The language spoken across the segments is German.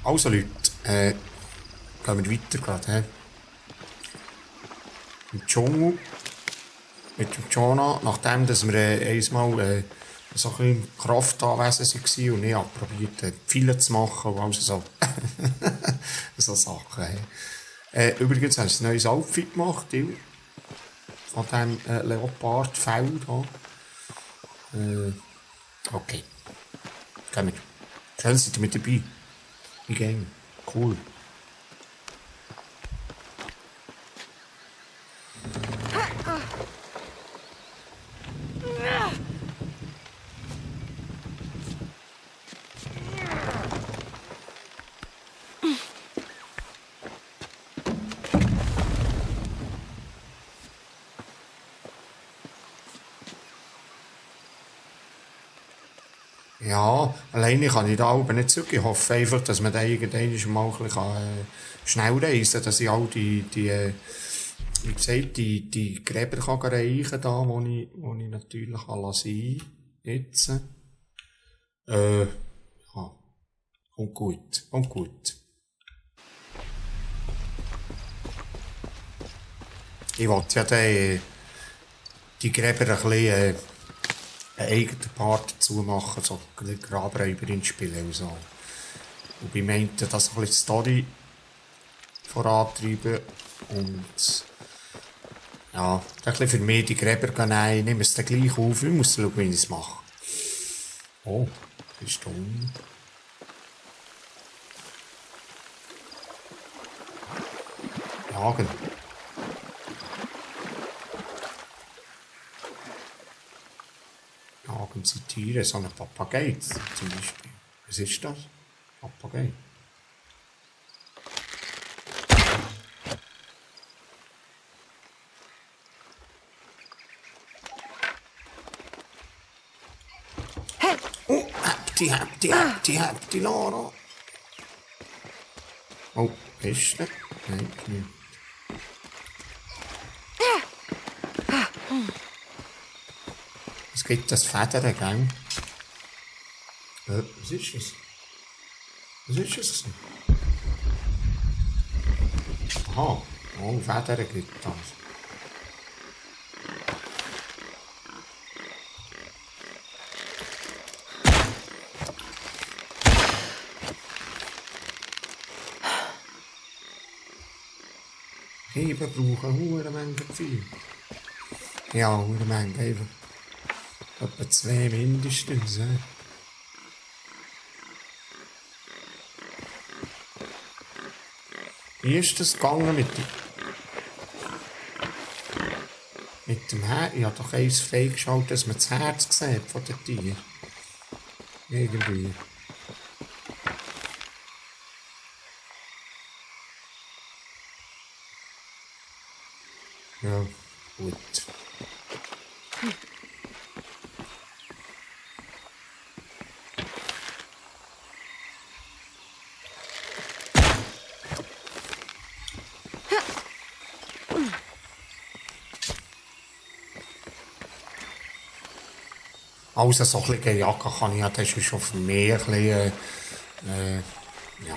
Also Leute, gehen wir weiter gerade, hä? Im Dschungel, mit dem Jonah, nachdem dass wir einmal so ein bisschen Kraft anwesend waren und ich habe probiert, Pfeile zu machen und alles so, so Sachen. Hä? Übrigens habe ich ein neues Outfit gemacht, von diesem Leopardfell hier. Okay, gehen wir. Schön, seid ihr mit dabei. Wie geht's? Cool. Ja, alleine kann ich da oben nicht zurück. Ich hoffe einfach, dass man da irgendwann mal ein bisschen schnell reisen kann, dass ich all wie gesagt, die Gräber kann erreichen kann, wo ich natürlich sein kann. Jetzt. Ja, kommt gut, kommt gut. Ich wollte ja dann, die Gräber ein bisschen, einen eigenen Part dazu machen, so ein bisschen Grabräuberin spielen und so. Und ich meinte, das ein bisschen die Story vorantreiben und ja, ein bisschen für mich die Gräber gehen, nein, ich nehme es dann gleich auf, ich muss schauen, wie ich es mache. Oh, das ist dumm. Jagen. Jagen sie Tiere, so ein Papagei zum Beispiel. Was ist das? Papagei. Oh, hab die Lara. Oh, ist der? Nein, nicht. Es gibt das Federn, gell? Was ist das? Was ist das? Aha, oh, Federn gibt das. Heben brauchen eine Menge viel. Ja, eine Menge einfach. Etwa 2 mindestens. Wie ist das gegangen mit dem Herz? Ich habe doch eins freigeschaltet, dass man das Herz sieht von den Tieren. Irgendwie. Ja, gut. Also so ein bisschen Jacke kann ich ja, das ist schon für mich ein bisschen, ja.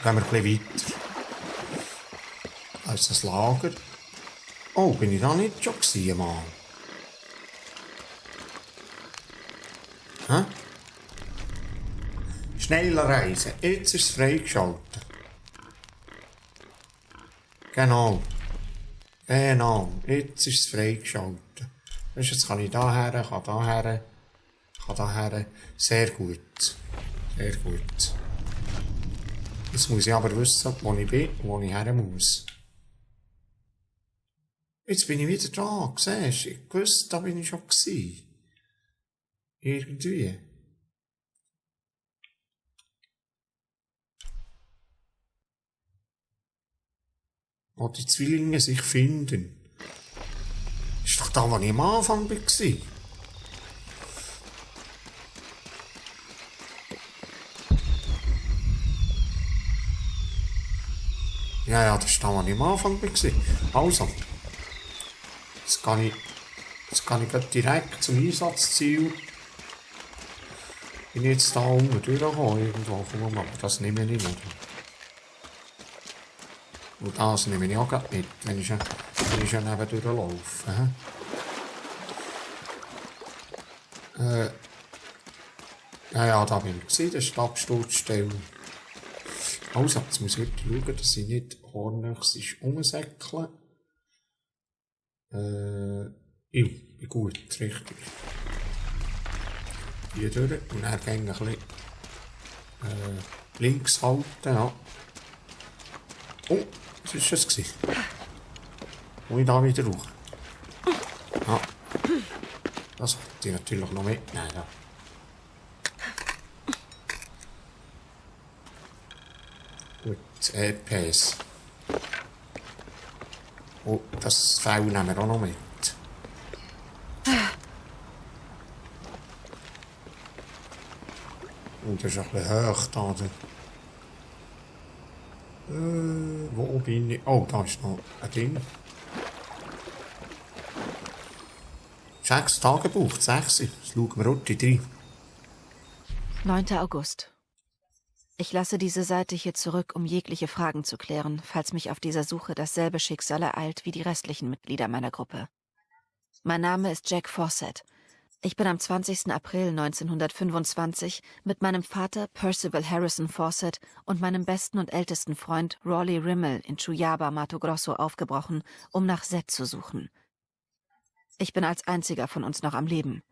Gehen wir ein bisschen weiter. Da ist das Lager. Oh, bin ich da nicht schon gewesen, Mann? Hä? Schneller reisen. Jetzt ist es freigeschaltet. Genau. Genau. Jetzt ist es freigeschaltet. Weißt du, jetzt kann ich daher, kann daher. Sehr gut. Sehr gut. Jetzt muss ich aber wissen, wo ich bin und wo ich her muss. Jetzt bin ich wieder da, siehst du? Ich wusste, da bin ich schon gewesen. Irgendwie. Wo die Zwillinge sich finden. Ist doch da, wo ich am Anfang war. Ja, das ist da, wo ich am Anfang war. Also. Jetzt kann ich gleich direkt zum Einsatzziel. bin ich jetzt da unten durchgekommen irgendwo, komm mal, aber das nehme ich nicht. Und das nehme ich auch gerade mit, wenn ich schon neben durchlaufe. Ja, da bin ich gewesen, das ist die Absturzstelle. Also, jetzt muss ich wirklich schauen, dass ich nicht hornöchsisch umsäckle. Ja, gut, richtig. Hier durch und dann gehe ich ein bisschen links halten, ja. Oh, was war das? Muss ich da wieder raus? Ja. Das wollte ich natürlich noch mitnehmen. Ja. Gut, das EPS. Oh, das Fell nehmen wir auch noch mit. Oh, das ist ein bisschen hoch da. Wo bin ich? Oh, da ist noch ein Ding. 6 Tagebuch, 6. Das schauen wir heute rein. 9. August. Ich lasse diese Seite hier zurück, um jegliche Fragen zu klären, falls mich auf dieser Suche dasselbe Schicksal ereilt wie die restlichen Mitglieder meiner Gruppe. Mein Name ist Jack Fawcett. Ich bin am 20. April 1925 mit meinem Vater Percival Harrison Fawcett und meinem besten und ältesten Freund Rawley Rimmel in Chuyaba, Mato Grosso aufgebrochen, um nach Seth zu suchen. Ich bin als einziger von uns noch am Leben.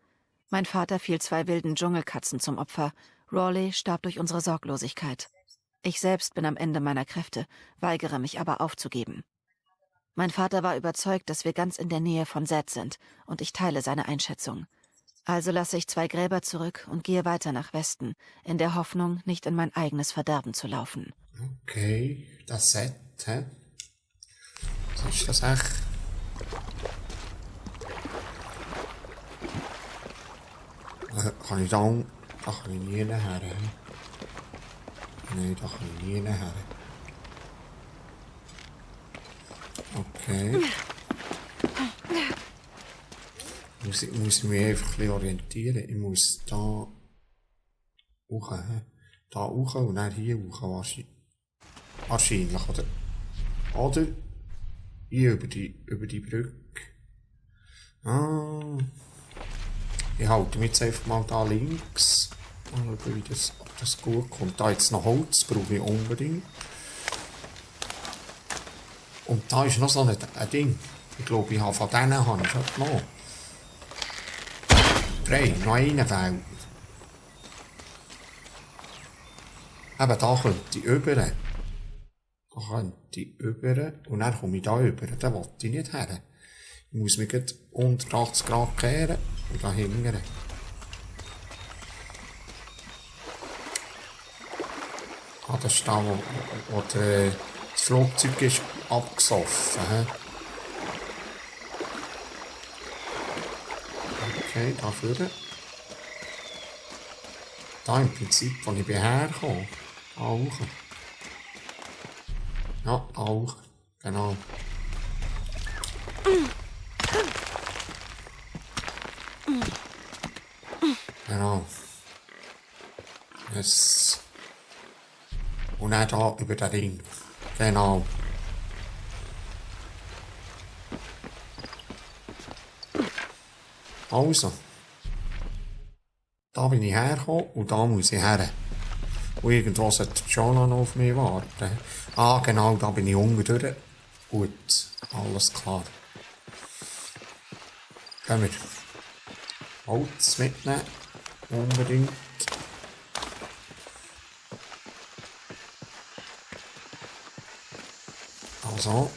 Mein Vater fiel 2 wilden Dschungelkatzen zum Opfer. Rawley starb durch unsere Sorglosigkeit. Ich selbst bin am Ende meiner Kräfte, weigere mich aber aufzugeben. Mein Vater war überzeugt, dass wir ganz in der Nähe von Seth sind, und ich teile seine Einschätzung. Also lasse ich 2 Gräber zurück und gehe weiter nach Westen, in der Hoffnung, nicht in mein eigenes Verderben zu laufen. Okay, das Set, hä? Was ist das echt? Kann ich da kann ich nie nachher. Nein, da kann ich nie nachher. Okay. Muss ich mich einfach ein bisschen orientieren. Ich muss da hoch, da hoch und dann hier hoch wahrscheinlich, oder? Oder hier über die Brücke. Ah. Ich halte mich jetzt einfach mal da links. Mal schauen, wie ob das gut kommt. Da jetzt noch Holz, brauche ich unbedingt. Und da ist noch so ein Ding. Ich glaube, ich habe von denen habe ich schon genommen. 3, noch einen fehlt. Eben, da könnte ich über. Da könnte ich über. Und dann komme ich da über. Da will ich nicht her. Ich muss mich gleich unter 80 Grad kehren und da hingern. Ah, das ist da, wo das Flugzeug ist abgesoffen. He? Okay, da vorne. Da im Prinzip, wo ich herkomme. Da hoch. Ja, da hoch. Genau. Genau. Yes. Und dann da über den Ring. Genau. Also. Da bin ich hergekommen und da muss ich her. Und irgendwo sollte schon noch auf mich warten. Ah, genau, da bin ich unten durch. Gut, alles klar. Gehen wir. Holz mitnehmen. Unbedingt. Also.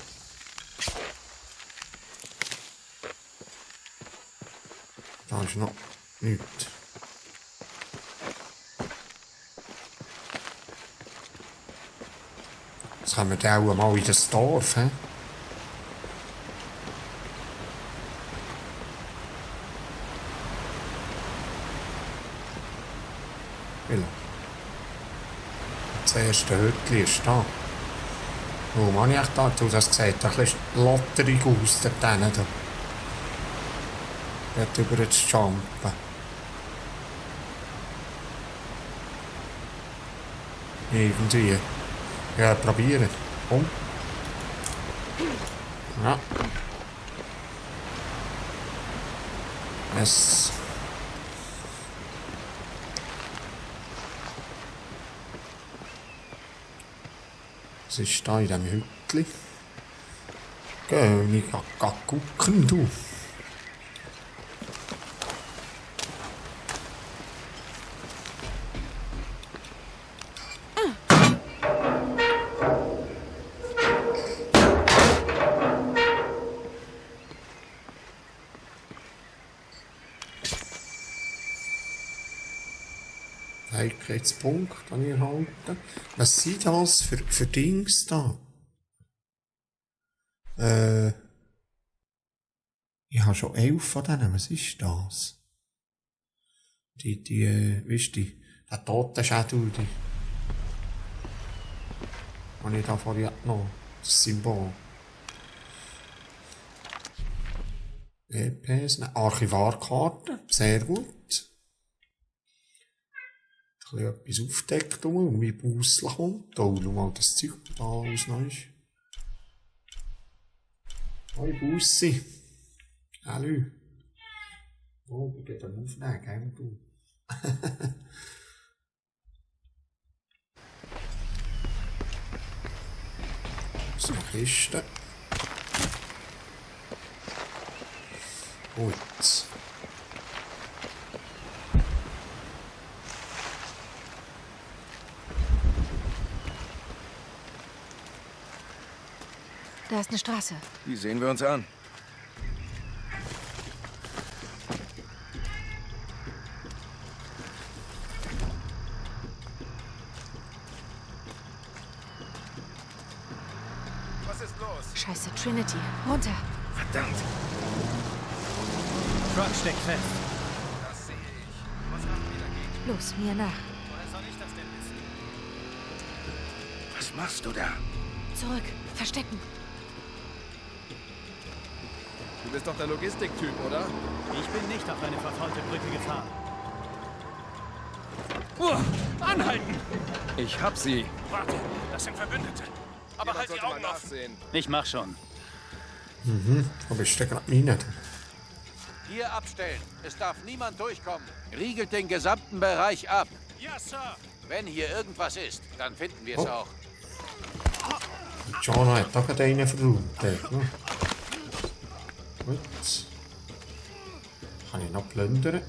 Da ist noch nichts. Jetzt kommen wir auch mal in das Dorf. He? Das erste Hütchen ist da. Warum habe ich da? Du hast gesagt, ein bisschen lotterig aus da drinnen. Dort über das Jumpen. Irgendwie. Ja, probieren. Komm. Ja. Es. Was ist da in diesem Hütchen? Geh, ich geh gucken, du. Fähigkeitspunkt an ihr halten. Was sind das für Dings da? Ich habe schon 11 von denen. Was ist das? Weißt du, der Totenschädel, die. Habe ich da vorhin genommen. Das Symbol. EPs, eine Archivarkarte. Sehr gut. Ein bisschen etwas aufdeckt, und wie Bussel kommt. Oh, schau mal, das Zeug da alles noch ist. Hoi, Bussi. Hallo. Oh, wir gehen dann aufnehmen, gell, du? So, Kiste. Gut. Da ist eine Straße. Die sehen wir uns an. Was ist los? Scheiße, Trinity. Runter. Verdammt. Truck steckt fest. Das sehe ich. Was machen wir dagegen? Los, mir nach. Woher soll ich das denn wissen? Was machst du da? Zurück. Verstecken. Du bist doch der Logistiktyp, oder? Ich bin nicht auf eine verfaulte Brücke gefahren. Anhalten! Ich hab sie. Warte, das sind Verbündete. Aber halt die Augen offen. nachsehen. Ich mach schon. Aber ich stecke gerade Mine. Hier abstellen. Es darf niemand durchkommen. Riegelt den gesamten Bereich ab. Ja, Sir. Wenn hier irgendwas ist, dann finden wir es auch. John hat da gerade einen verräumt. Ne? Gut. Kann ich noch plündern?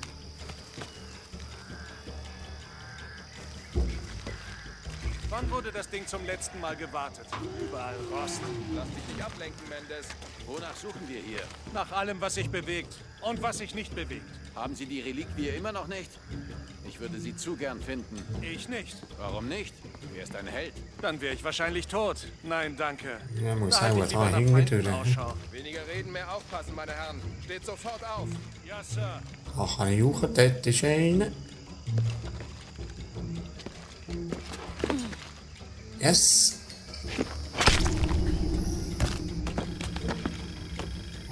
Wann wurde das Ding zum letzten Mal gewartet? Überall Rost. Lass dich nicht ablenken, Mendes. Wonach suchen wir hier? Nach allem, was sich bewegt und was sich nicht bewegt. Haben Sie die Reliquie immer noch nicht? Ich würde sie zu gern finden. Ich nicht. Warum nicht? Wer ist ein Held? Dann wäre ich wahrscheinlich tot. Nein, danke. Ja, muss Da halte auch ich lieber da nach hängen Feinden tun. Ausschau. Weniger reden, mehr aufpassen, meine Herren. Steht sofort auf. Ja, Sir. Da kann ich auch, dort ist einer. Yes.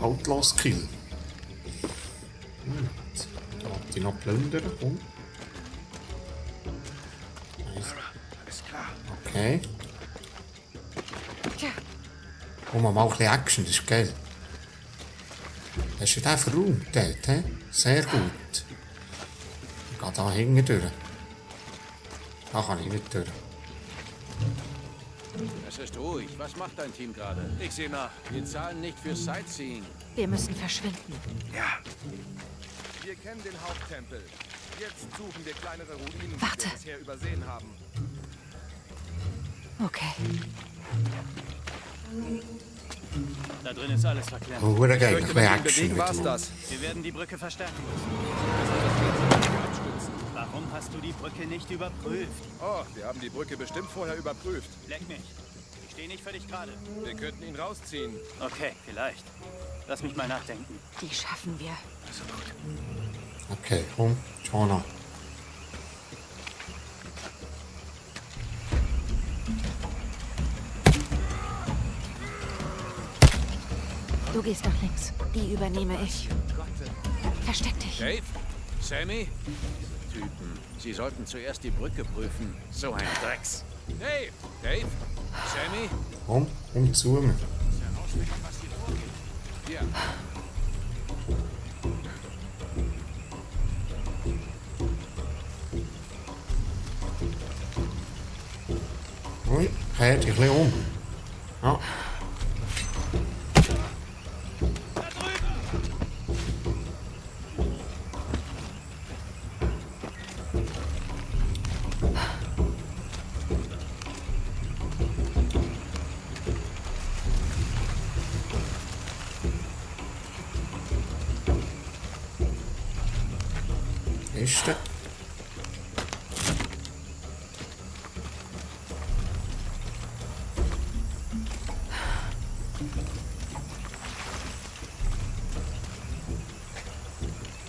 Outlaws Kill. Gut. Da wollte ich noch plündern. Komm. Alles klar. Okay. Tja, Komm mal ein bisschen Action, das ist geil. Hast du den verräumt dort, he? Sehr gut. Ich gehe da hinten durch. Da kann ich nicht durch. Es ist ruhig. Was macht dein Team gerade? Ich sehe nach. Wir zahlen nicht für Sightseeing. wir müssen verschwinden. Ja. Wir kennen den Haupttempel. Jetzt suchen wir kleinere Ruinen, Warte. die wir bisher übersehen haben. Okay. Da drin ist alles verklemmt. Oh, geil, ein Möchte bisschen man ihn Action bewegen, war's wieder. das. Wir werden die Brücke verstärken müssen. Abstützen. Warum hast du die Brücke nicht überprüft? Oh, wir haben die Brücke bestimmt vorher überprüft. Leck mich. Ich stehe nicht für dich gerade. Wir könnten ihn rausziehen. Okay, vielleicht. Lass mich mal nachdenken. Die schaffen wir. Okay, komm, Jonah. Du gehst nach links. Die übernehme ich. Versteck dich. Dave? Sammy? Typen. Sie sollten zuerst die Brücke prüfen. So ein Drecks. Hey, Dave? Sammy? Komm zu mir. Herausfinden, was hier vorgeht. Ja. Ui, kehr dich ein bisschen um. Ja. Ist der?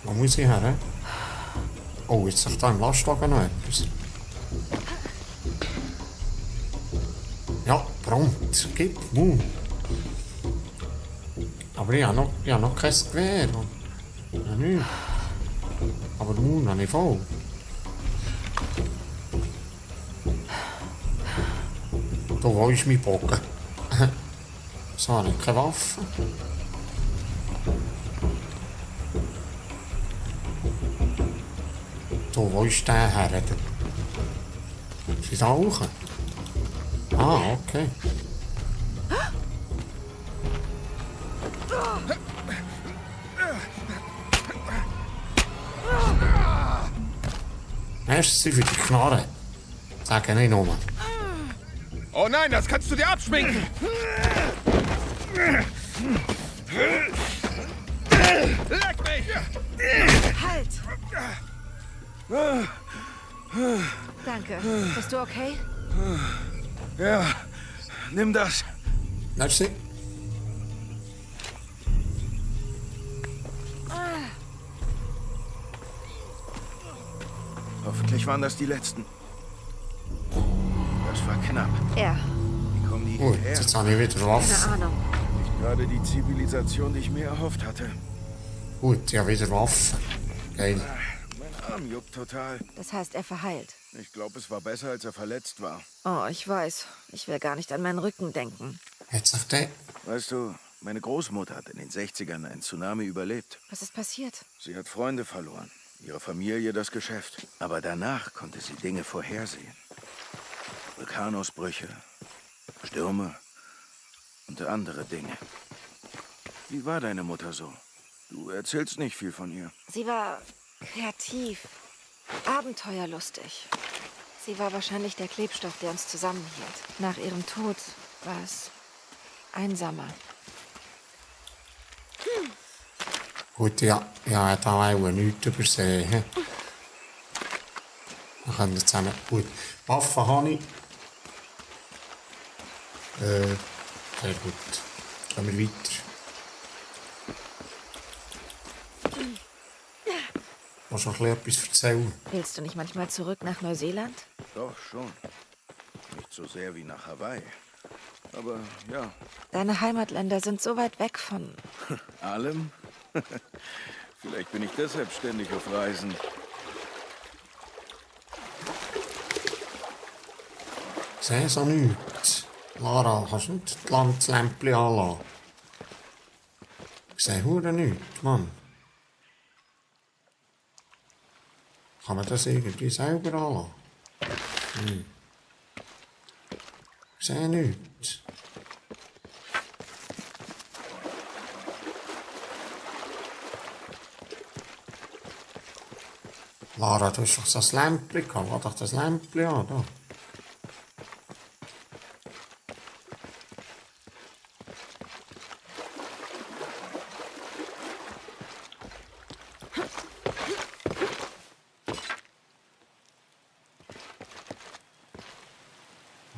Wo muss ich her? Hä? Oh, jetzt sagt da im Lastwagen noch etwas. Ja, prompt. Gib Mu. Aber ich habe noch kein Gewehr. Ja, nicht. Aber Mu habe ich voll. Da, wo ist mein Bogen? So, habe ich keine Waffe. Da, wo ist der her? Sie da hoch? Ah, okay. Merci für die Knarre. Sag nicht nur. Oh nein, das kannst du dir abschminken! Leck mich! Halt! Danke. Bist du okay? Ja, nimm das. Merci. Hoffentlich waren das die letzten. Das war knapp. Ja, Wie kommen die Gut, hierher? jetzt habe ich wieder keine Waffe. Ahnung. Nicht gerade die Zivilisation, die ich mir erhofft hatte. Gut, ich habe wieder Waffe. Geil. Mein Arm juckt total. Das heißt, er verheilt. Ich glaube, es war besser, als er verletzt war. Oh, ich weiß. Ich will gar nicht an meinen Rücken denken. Jetzt sagt er, Weißt du, meine Großmutter hat in den 60ern einen Tsunami überlebt. Was ist passiert? Sie hat Freunde verloren, ihre Familie, das Geschäft. Aber danach konnte sie Dinge vorhersehen. Vulkanausbrüche, Stürme und andere Dinge. Wie war deine Mutter so? Du erzählst nicht viel von ihr. Sie war kreativ, abenteuerlustig. Sie war wahrscheinlich der Klebstoff, der uns zusammenhielt. Nach ihrem Tod war es einsamer. gut, ja, da auch nichts übersehen. He? Wir können zusammen. Gut, Waffen habe ich. Sehr gut. Gehen wir weiter. Willst du noch etwas erzählen? Willst du nicht manchmal zurück nach Neuseeland? Doch, schon. Nicht so sehr wie nach Hawaii. Aber ja, Deine Heimatländer sind so weit weg von... allem. Vielleicht bin ich deshalb ständig auf Reisen. Ich sehe so nichts. Lara, kannst du nicht das Lämpchen anlassen? Ich sehe hure nichts, Mann. Kann man das irgendwie selber anlassen? Ich sehe nichts. Lara, du hast doch so ein Lämpchen gehabt. Lass doch das Lämpchen an, da.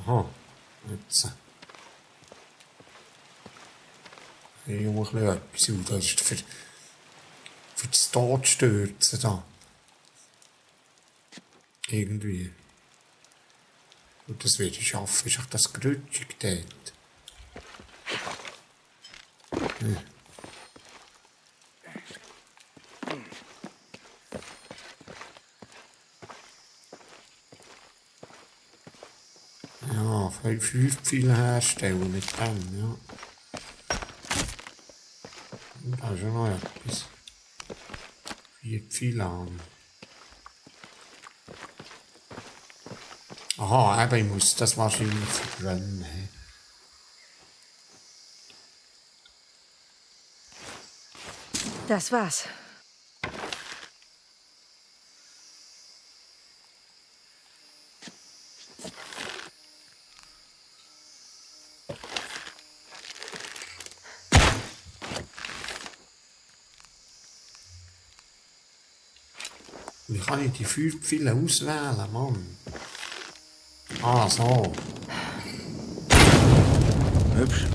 Aha, jetzt. Ich muss ein bisschen etwas. Das ist für das Todstürzen da. Irgendwie. Und das werde ich schaffen. Ist auch das Grütschig dort. Ja, 5 Pfeile herstellen mit dem, ja. Und da ist ja noch etwas. 4 Pfeile haben. Aha, eben, ich muss das wahrscheinlich verbrennen. He. Das war's. Wie kann ich die 5 Pfeile auswählen, Mann? Ah, so. Hübsch.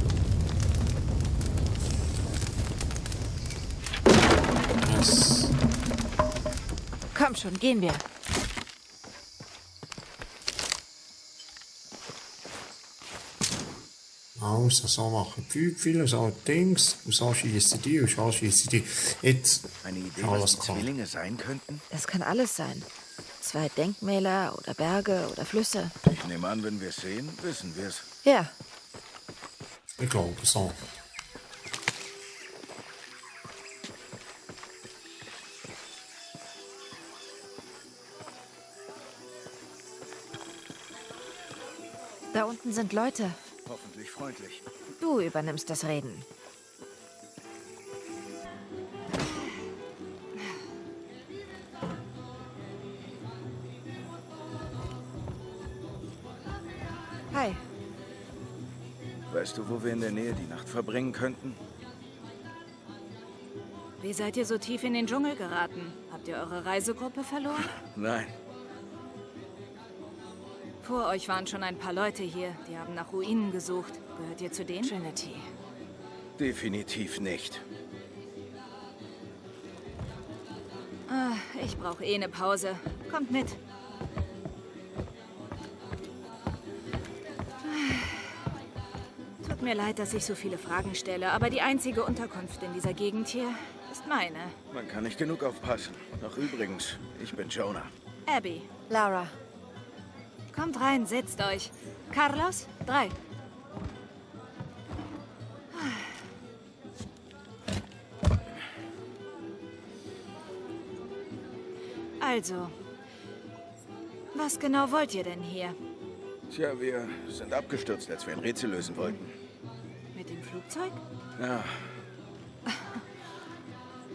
Yes. Komm schon, gehen wir. Also, so machen 5 Pfeile, so Dings, und so schießen die, und so schießen die. Jetzt Eine Idee, alles was die klar. Zwillinge sein könnten? Es kann alles sein. 2 Denkmäler oder Berge oder Flüsse. Ich nehme an, wenn wir es sehen, wissen wir es. Ja, Ich glaube so. da unten sind Leute. Hoffentlich freundlich. Du übernimmst das Reden. Hi. Weißt du, wo wir in der Nähe die Nacht verbringen könnten? Wie seid ihr so tief in den Dschungel geraten? Habt ihr eure Reisegruppe verloren? Nein. Vor euch waren schon ein paar Leute hier, die haben nach Ruinen gesucht. Gehört ihr zu denen? Trinity. Definitiv nicht. Ah, ich brauche eh eine Pause. Kommt mit. Tut mir leid, dass ich so viele Fragen stelle, aber die einzige Unterkunft in dieser Gegend hier ist meine. Man kann nicht genug aufpassen. Ach, übrigens, ich bin Jonah. Abby, Laura. kommt rein, setzt euch. Carlos, 3. Also, was genau wollt ihr denn hier? Tja, wir sind abgestürzt, als wir ein Rätsel lösen wollten. Mit dem Flugzeug? Ja,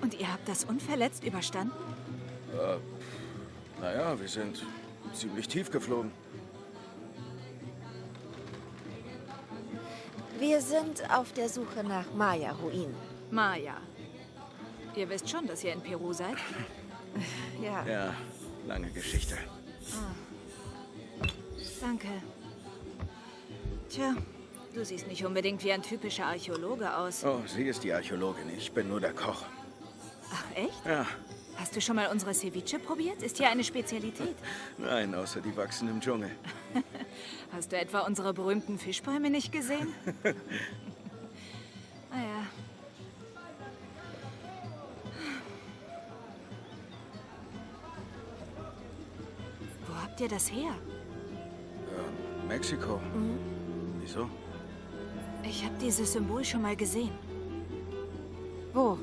Und ihr habt das unverletzt überstanden? naja, wir sind ziemlich tief geflogen. Wir sind auf der Suche nach Maya-Ruinen. Maya. Ihr wisst schon, dass ihr in Peru seid? Ja. Ja, lange Geschichte. Danke. Tja, du siehst nicht unbedingt wie ein typischer Archäologe aus. Oh, sie ist die Archäologin, ich bin nur der Koch. Ach, echt? Ja, Hast du schon mal unsere Ceviche probiert? Ist hier eine Spezialität. nein, außer die wachsen im Dschungel. Hast du etwa unsere berühmten Fischbäume nicht gesehen? Naja. Wo habt ihr das her? Mexiko. Wieso? Ich habe dieses Symbol schon mal gesehen. Wo?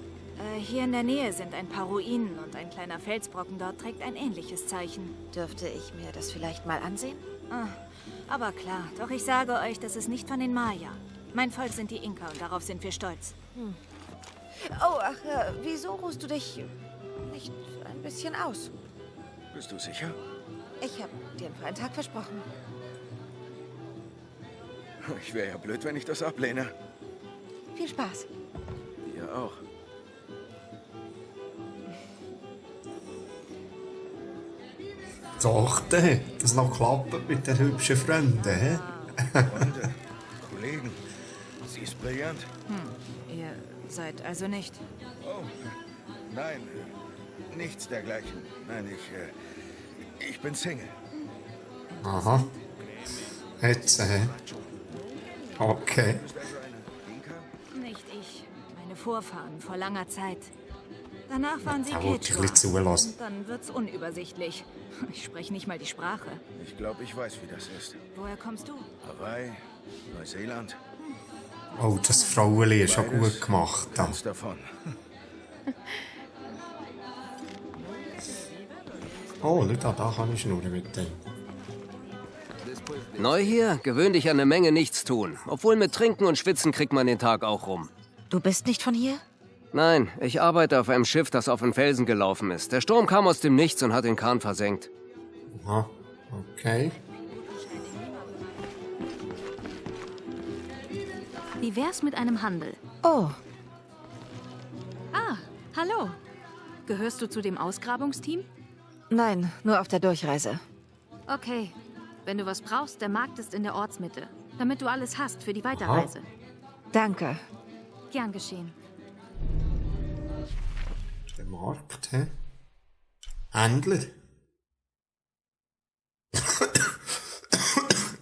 Hier in der Nähe sind ein paar Ruinen und ein kleiner Felsbrocken dort trägt ein ähnliches Zeichen. Dürfte ich mir das vielleicht mal ansehen? Ah, aber klar, doch ich sage euch, das ist nicht von den Maya. Mein Volk sind die Inka und darauf sind wir stolz. Oh, ach, wieso ruhst du dich nicht ein bisschen aus? Bist du sicher? Ich habe dir einen freien Tag versprochen. Ich wäre ja blöd, wenn ich das ablehne. Viel Spaß. Ihr auch. Doch, das noch klappt mit den hübschen Freunden. He? Freunde, Kollegen, sie ist brillant. Ihr seid also nicht. Oh, nein, nichts dergleichen. Nein, ich bin Single. Aha. Jetzt, okay. Ist also eine Inka? Nicht ich. Meine Vorfahren vor langer Zeit. Danach waren sie Da wollte ich ein Quechua. bisschen zulassen. Und dann wird's unübersichtlich. Ich spreche nicht mal die Sprache. Ich glaube, ich weiß, wie das ist. Woher kommst du? Hawaii, Neuseeland. Oh, das Frauenli ist schon Beides gut gemacht. Da. Ganz davon. Oh, schau da kann ich schnurren mit dem. Neu hier? Gewöhn dich an eine Menge Nichtstun. Obwohl mit Trinken und Schwitzen kriegt man den Tag auch rum. Du bist nicht von hier? Nein, ich arbeite auf einem Schiff, das auf den Felsen gelaufen ist. Der Sturm kam aus dem Nichts und hat den Kahn versenkt. Aha, okay. Wie wär's mit einem Handel? Oh, Ah, hallo. Gehörst du zu dem Ausgrabungsteam? nein, nur auf der Durchreise. Okay. Wenn du was brauchst, der Markt ist in der Ortsmitte. Damit du alles hast für die Weiterreise. Danke. Gern geschehen. Der Markt, hä? Händler.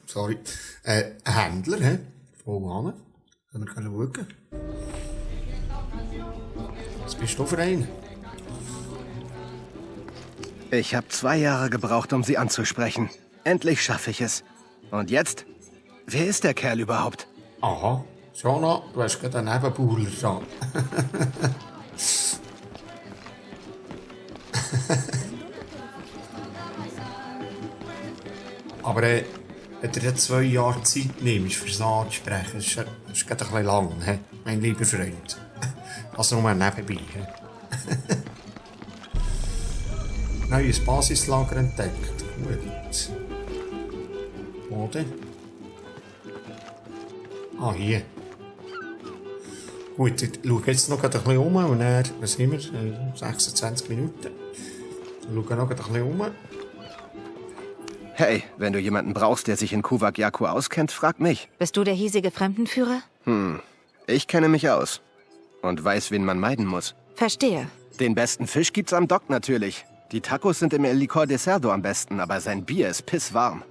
Sorry. Ein Händler, hä? Wo hin? Können wir schauen? Was bist du für einen? Ich habe 2 Jahre gebraucht, um sie anzusprechen. Endlich schaffe ich es. Und jetzt? Wer ist der Kerl überhaupt? Aha. Jona, du hast gerade einen Nebenbuhler da. Aber wenn du dir 2 Jahre Zeit nimmst, für das anzusprechen, ist gerade ein bisschen lang, he? Mein lieber Freund. Also nur nebenbei. He? Neues Basislager entdeckt. Gut. Wo denn? Ah, hier. Gut, ich schaue jetzt noch ein bisschen um und dann, was sind wir? 26 Minuten. Ich schaue noch ein bisschen um. Hey, wenn du jemanden brauchst, der sich in Kuvak Yaku auskennt, frag mich. Bist du der hiesige Fremdenführer? Ich kenne mich aus. Und weiß, wen man meiden muss. Verstehe. Den besten Fisch gibt's am Dock natürlich. Die Tacos sind im El Licor de Cerdo am besten, aber sein Bier ist pisswarm.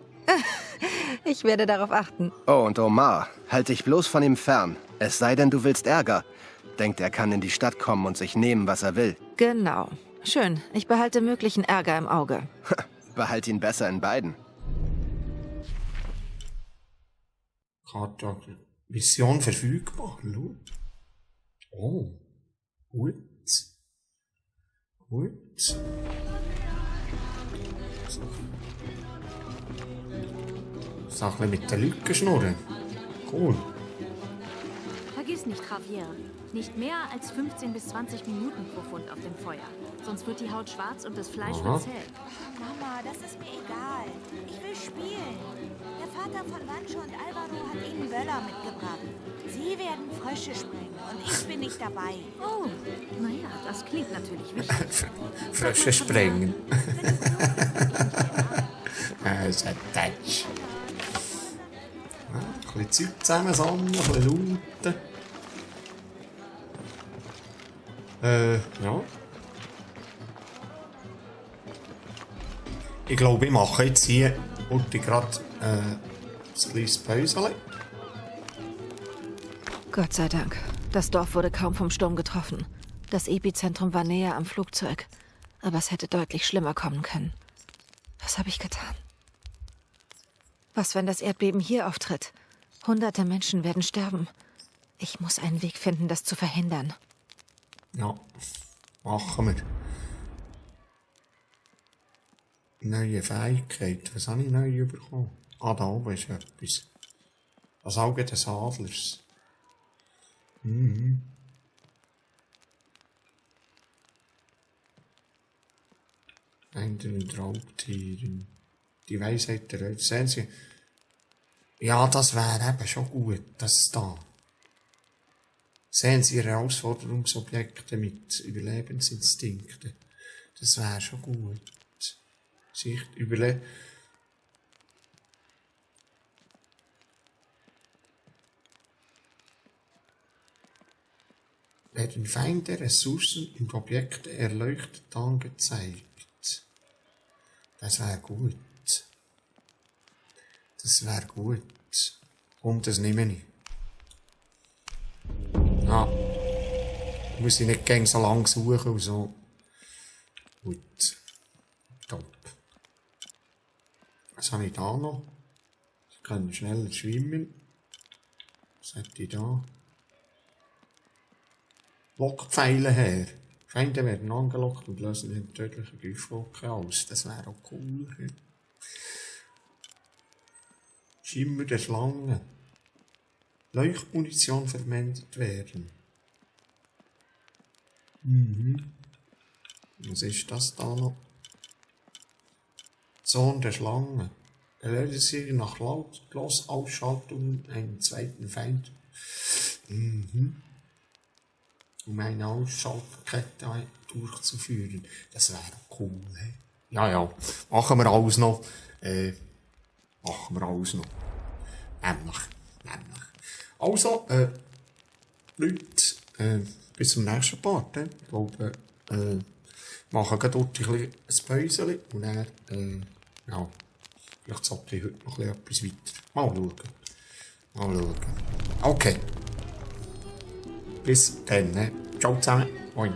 Ich werde darauf achten. Oh, und Omar, halt dich bloß von ihm fern. Es sei denn, du willst Ärger. Denkt, er kann in die Stadt kommen und sich nehmen, was er will. Genau. Schön. Ich behalte möglichen Ärger im Auge. Behalt ihn besser in beiden. Karte Mission verfügbar. Schau. Oh. Gut. Gut. So. So ein bisschen mit den Lücken schnurren. Cool. Vergiss nicht, Javier. Nicht mehr als 15 bis 20 Minuten pro Pfund auf dem Feuer. Sonst wird die Haut schwarz und das Fleisch Aha. wird zäh. Mama, das ist mir egal. Ich will spielen. Der Vater von Vancho und Alvaro hat ihnen Böller mitgebracht. Sie werden Frösche sprengen und ich bin nicht dabei. Oh, naja, das klingt natürlich wichtig. Frösche sprengen. Das ist ein Touch. Ein bisschen Zeug zusammensammeln, ein bisschen looten. Ja. Ich glaube, ich mache jetzt hier gerade ein kleines Päuschen. Gott sei Dank. Das Dorf wurde kaum vom Sturm getroffen. Das Epizentrum war näher am Flugzeug. Aber es hätte deutlich schlimmer kommen können. Was habe ich getan? Was, wenn das Erdbeben hier auftritt? Hunderte Menschen werden sterben. Ich muss einen Weg finden, das zu verhindern. Ja, machen wir. Neue Fähigkeit. Was habe ich neu bekommen? Ah, da oben ist etwas. Das Auge des Adlers. Mhm. Einden und Raubtieren. Die Weisheit der Welt. Sehen Sie? Ja, das wäre eben schon gut, das da. Sehen Sie Herausforderungsobjekte mit Überlebensinstinkten. Das wäre schon gut. Sich überleben. Werden Feinde, Ressourcen und Objekte erleuchtet angezeigt. Das wäre gut. Das wäre gut. Und das nehme ich. Ah. Muss ich nicht gäng so lang suchen und so. Gut. Top. Was habe ich da noch? Ich kann schneller schwimmen. Was hätte ich da? Lockpfeile her. Feinde werden angelockt und lösen den tödlichen Giftwolke aus. Das wäre auch cool. He? Schimmer der Schlange. Leuchtmunition verwendet werden. Was ist das da noch? Zorn der Schlange. Erlöse sie nach Lautlos-Ausschaltung einen zweiten Feind. Um eine Ausschaltkette durchzuführen. Das wäre cool. He? Ja. Machen wir alles noch. Nämlich. Also, Leute, bis zum nächsten Part. Ich glaube, machen gerade dort ein Päuschen und dann, ja, vielleicht sollte ich heute noch etwas weiter. Mal schauen. Okay. Bis dann. Ciao zusammen. Moin.